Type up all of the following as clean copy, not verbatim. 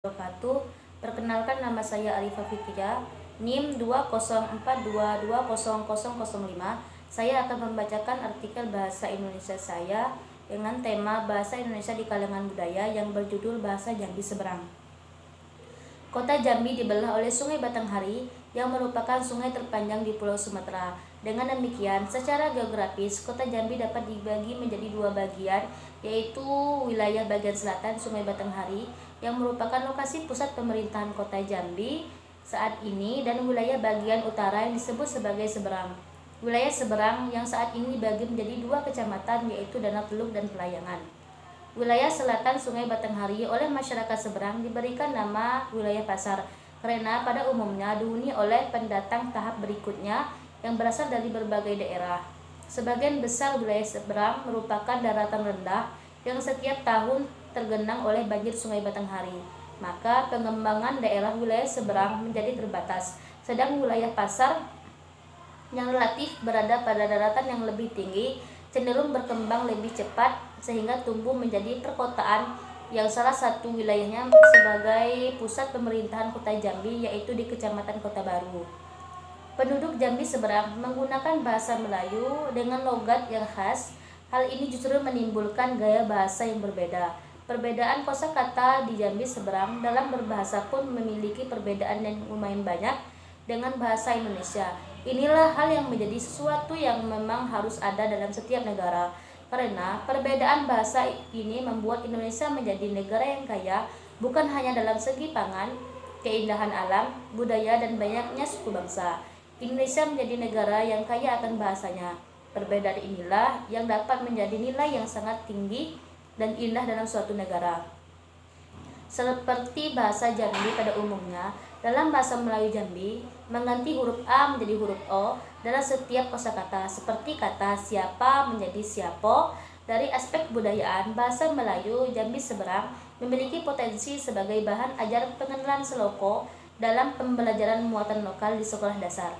wabarakatuh. Perkenalkan, nama saya Arifah Fikria, NIM 20422200005. Saya akan membacakan artikel bahasa Indonesia saya dengan tema Bahasa Indonesia di Kalangan Budaya yang berjudul Bahasa Jambi Seberang. Kota Jambi dibelah oleh Sungai Batanghari yang merupakan sungai terpanjang di Pulau Sumatera. Dengan demikian, secara geografis, Kota Jambi dapat dibagi menjadi dua bagian, yaitu wilayah bagian selatan Sungai Batanghari yang merupakan lokasi pusat pemerintahan Kota Jambi saat ini, dan wilayah bagian utara yang disebut sebagai Seberang. Wilayah Seberang yang saat ini dibagi menjadi dua kecamatan, yaitu Danau Teluk dan Pelayangan. Wilayah selatan Sungai Batanghari oleh masyarakat Seberang diberikan nama wilayah pasar karena pada umumnya dihuni oleh pendatang tahap berikutnya yang berasal dari berbagai daerah. Sebagian besar wilayah Seberang merupakan daratan rendah yang setiap tahun tergenang oleh banjir Sungai Batanghari. Maka pengembangan daerah wilayah Seberang menjadi terbatas, sedang wilayah pasar yang relatif berada pada daratan yang lebih tinggi cenderung berkembang lebih cepat sehingga tumbuh menjadi perkotaan yang salah satu wilayahnya sebagai pusat pemerintahan Kota Jambi, yaitu di Kecamatan Kota Baru. Penduduk Jambi Seberang menggunakan bahasa Melayu dengan logat yang khas. Hal ini justru menimbulkan gaya bahasa yang berbeda. Perbedaan kosakata di Jambi Seberang dalam berbahasa pun memiliki perbedaan yang lumayan banyak dengan bahasa Indonesia. Inilah hal yang menjadi sesuatu yang memang harus ada dalam setiap negara, karena perbedaan bahasa ini membuat Indonesia menjadi negara yang kaya bukan hanya dalam segi pangan, keindahan alam, budaya, dan banyaknya suku bangsa. Indonesia menjadi negara yang kaya akan bahasanya. Perbedaan inilah yang dapat menjadi nilai yang sangat tinggi dan indah dalam suatu negara. Seperti bahasa Jambi pada umumnya, dalam bahasa Melayu Jambi mengganti huruf A menjadi huruf O dalam setiap kosakata, seperti kata siapa menjadi siapo. Dari aspek budayaan, bahasa Melayu Jambi Seberang memiliki potensi sebagai bahan ajar pengenalan seloko dalam pembelajaran muatan lokal di sekolah dasar.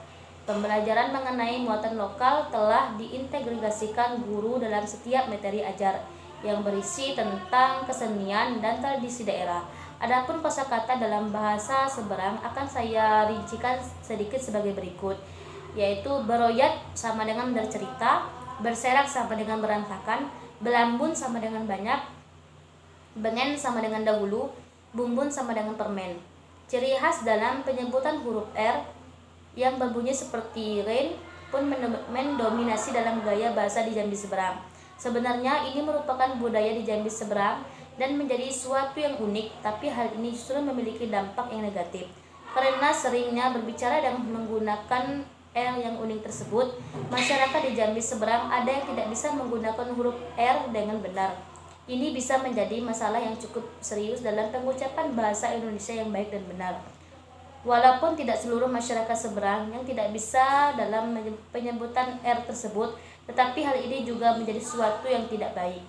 Pembelajaran mengenai muatan lokal telah diintegrasikan guru dalam setiap materi ajar yang berisi tentang kesenian dan tradisi daerah. Adapun kosakata dalam bahasa Seberang akan saya rincikan sedikit sebagai berikut, yaitu beroyat sama dengan bercerita, berserak sama dengan berantakan, belambun sama dengan banyak, bengen sama dengan dahulu, bumbun sama dengan permen. Ciri khas dalam penyebutan huruf R yang berbunyi seperti rain pun mendominasi dalam gaya bahasa di Jambi Seberang. Sebenarnya ini merupakan budaya di Jambi Seberang dan menjadi suatu yang unik, tapi hal ini justru memiliki dampak yang negatif. Karena seringnya berbicara dan menggunakan R yang unik tersebut, masyarakat di Jambi Seberang ada yang tidak bisa menggunakan huruf R dengan benar. Ini bisa menjadi masalah yang cukup serius dalam pengucapan bahasa Indonesia yang baik dan benar. Walaupun tidak seluruh masyarakat Seberang yang tidak bisa dalam penyebutan R tersebut, tetapi hal ini juga menjadi sesuatu yang tidak baik.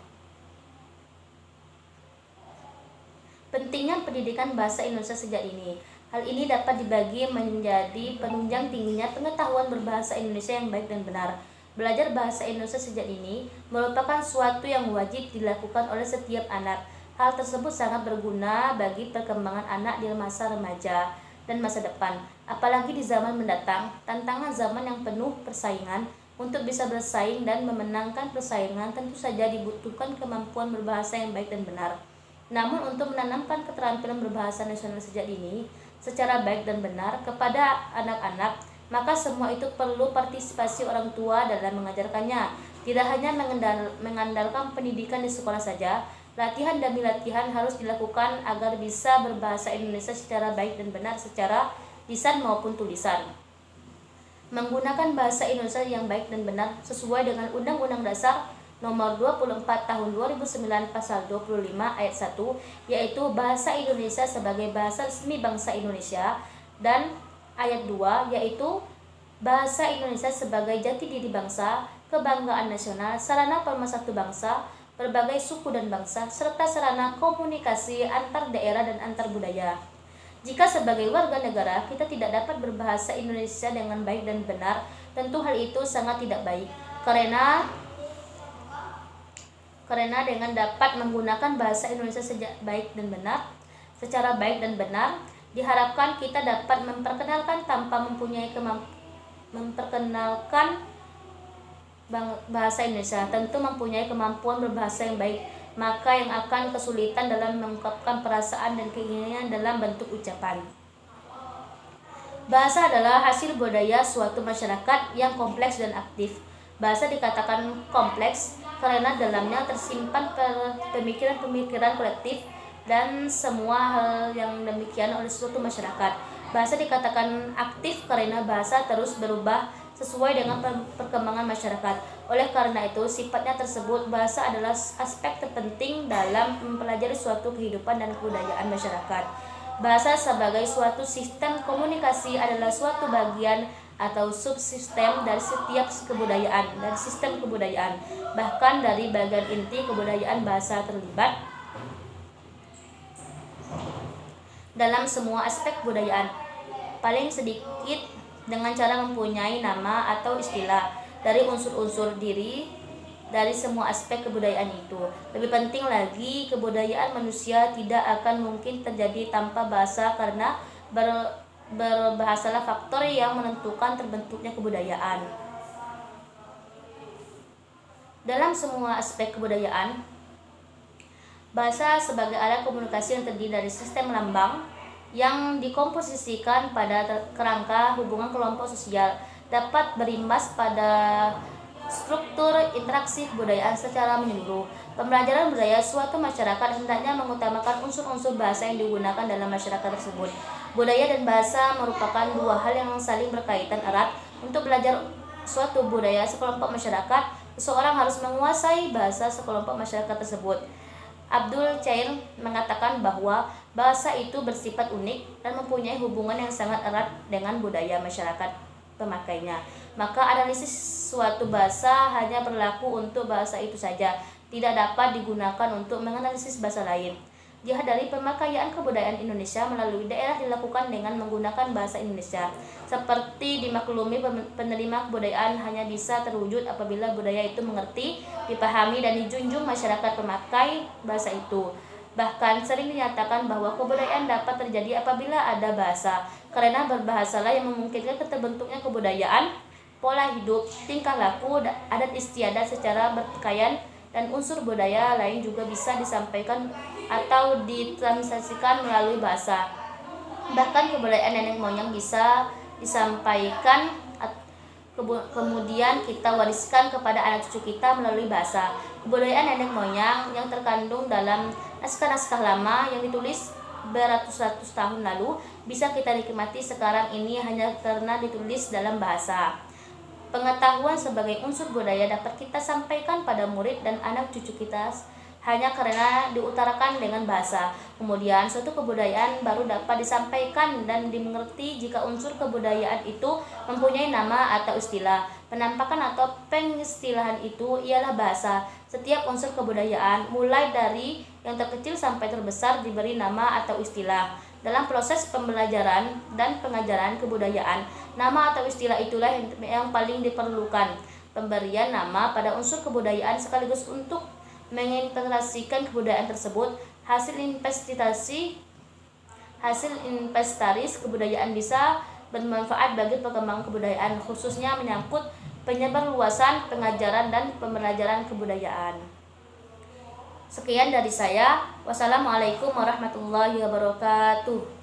Pentingnya pendidikan bahasa Indonesia sejak ini. Hal ini dapat dibagi menjadi penunjang tingginya pengetahuan berbahasa Indonesia yang baik dan benar. Belajar bahasa Indonesia sejak ini merupakan suatu yang wajib dilakukan oleh setiap anak. Hal tersebut sangat berguna bagi perkembangan anak di masa remaja dan masa depan. Apalagi di zaman mendatang, tantangan zaman yang penuh persaingan. Untuk bisa bersaing dan memenangkan persaingan tentu saja dibutuhkan kemampuan berbahasa yang baik dan benar. Namun untuk menanamkan keterampilan berbahasa nasional sejak dini secara baik dan benar kepada anak-anak, maka semua itu perlu partisipasi orang tua dalam mengajarkannya. Tidak hanya mengandalkan pendidikan di sekolah saja, latihan demi latihan harus dilakukan agar bisa berbahasa Indonesia secara baik dan benar secara lisan maupun tulisan. Menggunakan bahasa Indonesia yang baik dan benar sesuai dengan Undang-Undang Dasar Nomor 24 Tahun 2009 Pasal 25 Ayat 1, yaitu bahasa Indonesia sebagai bahasa resmi bangsa Indonesia, dan Ayat 2, yaitu bahasa Indonesia sebagai jati diri bangsa, kebanggaan nasional, sarana pemersatu bangsa, berbagai suku dan bangsa, serta sarana komunikasi antar daerah dan antar budaya. Jika sebagai warga negara kita tidak dapat berbahasa Indonesia dengan baik dan benar, tentu hal itu sangat tidak baik. Karena dengan dapat menggunakan bahasa Indonesia sejak baik dan benar, secara baik dan benar. Diharapkan kita dapat memperkenalkan tanpa memperkenalkan bahasa Indonesia, tentu mempunyai kemampuan berbahasa yang baik, maka yang akan kesulitan dalam mengungkapkan perasaan dan keinginan dalam bentuk ucapan. Bahasa adalah hasil budaya suatu masyarakat yang kompleks dan aktif. Bahasa dikatakan kompleks karena dalamnya tersimpan pemikiran-pemikiran kolektif dan semua hal yang demikian oleh suatu masyarakat. Bahasa dikatakan aktif karena bahasa terus berubah sesuai dengan perkembangan masyarakat. Oleh karena itu, sifatnya tersebut, bahasa adalah aspek terpenting dalam mempelajari suatu kehidupan dan kebudayaan masyarakat. Bahasa sebagai suatu sistem komunikasi adalah suatu bagian atau subsistem dari setiap kebudayaan dan sistem kebudayaan. Bahkan dari bagian inti kebudayaan, bahasa terlibat dalam semua aspek kebudayaan. Paling sedikit dengan cara mempunyai nama atau istilah dari unsur-unsur diri dari semua aspek kebudayaan itu. Lebih penting lagi, kebudayaan manusia tidak akan mungkin terjadi tanpa bahasa karena berbahasalah faktor yang menentukan terbentuknya kebudayaan. Dalam semua aspek kebudayaan, bahasa sebagai alat komunikasi yang terdiri dari sistem lambang yang dikomposisikan pada kerangka hubungan kelompok sosial dapat berimbas pada struktur interaksi kebudayaan secara menyeluruh. Pembelajaran budaya suatu masyarakat hendaknya mengutamakan unsur-unsur bahasa yang digunakan dalam masyarakat tersebut. Budaya dan bahasa merupakan dua hal yang saling berkaitan erat. Untuk belajar suatu budaya sekelompok masyarakat, seseorang harus menguasai bahasa sekelompok masyarakat tersebut. Abdul Chair mengatakan bahwa bahasa itu bersifat unik dan mempunyai hubungan yang sangat erat dengan budaya masyarakat pemakainya. Maka analisis suatu bahasa hanya berlaku untuk bahasa itu saja, tidak dapat digunakan untuk menganalisis bahasa lain. Jika dari pemakaian kebudayaan Indonesia melalui daerah dilakukan dengan menggunakan bahasa Indonesia, seperti dimaklumi, penerima kebudayaan hanya bisa terwujud apabila budaya itu mengerti, dipahami, dan dijunjung masyarakat pemakai bahasa itu. Bahkan sering dinyatakan bahwa kebudayaan dapat terjadi apabila ada bahasa, karena berbahasalah yang memungkinkan terbentuknya kebudayaan, pola hidup, tingkah laku, adat istiadat secara berpakaian, dan unsur budaya lain juga bisa disampaikan atau ditranslasikan melalui bahasa. Bahkan kebudayaan nenek moyang bisa disampaikan kemudian kita wariskan kepada anak cucu kita melalui bahasa. Kebudayaan nenek moyang yang terkandung dalam naskah-naskah lama yang ditulis beratus-ratus tahun lalu bisa kita nikmati sekarang ini hanya karena ditulis dalam bahasa. Pengetahuan sebagai unsur budaya dapat kita sampaikan pada murid dan anak cucu kita hanya karena diutarakan dengan bahasa. Kemudian suatu kebudayaan baru dapat disampaikan dan dimengerti jika unsur kebudayaan itu mempunyai nama atau istilah. Penampakan atau pengistilahan itu ialah bahasa. Setiap unsur kebudayaan, mulai dari yang terkecil sampai terbesar, diberi nama atau istilah. Dalam proses pembelajaran dan pengajaran kebudayaan, nama atau istilah itulah yang paling diperlukan. Pemberian nama pada unsur kebudayaan sekaligus untuk mengintegrasikan kebudayaan tersebut. Hasil inventaris kebudayaan bisa bermanfaat bagi perkembangan kebudayaan, khususnya menyangkut penyebarluasan, pengajaran, dan pembelajaran kebudayaan. Sekian dari saya. Wassalamualaikum warahmatullahi wabarakatuh.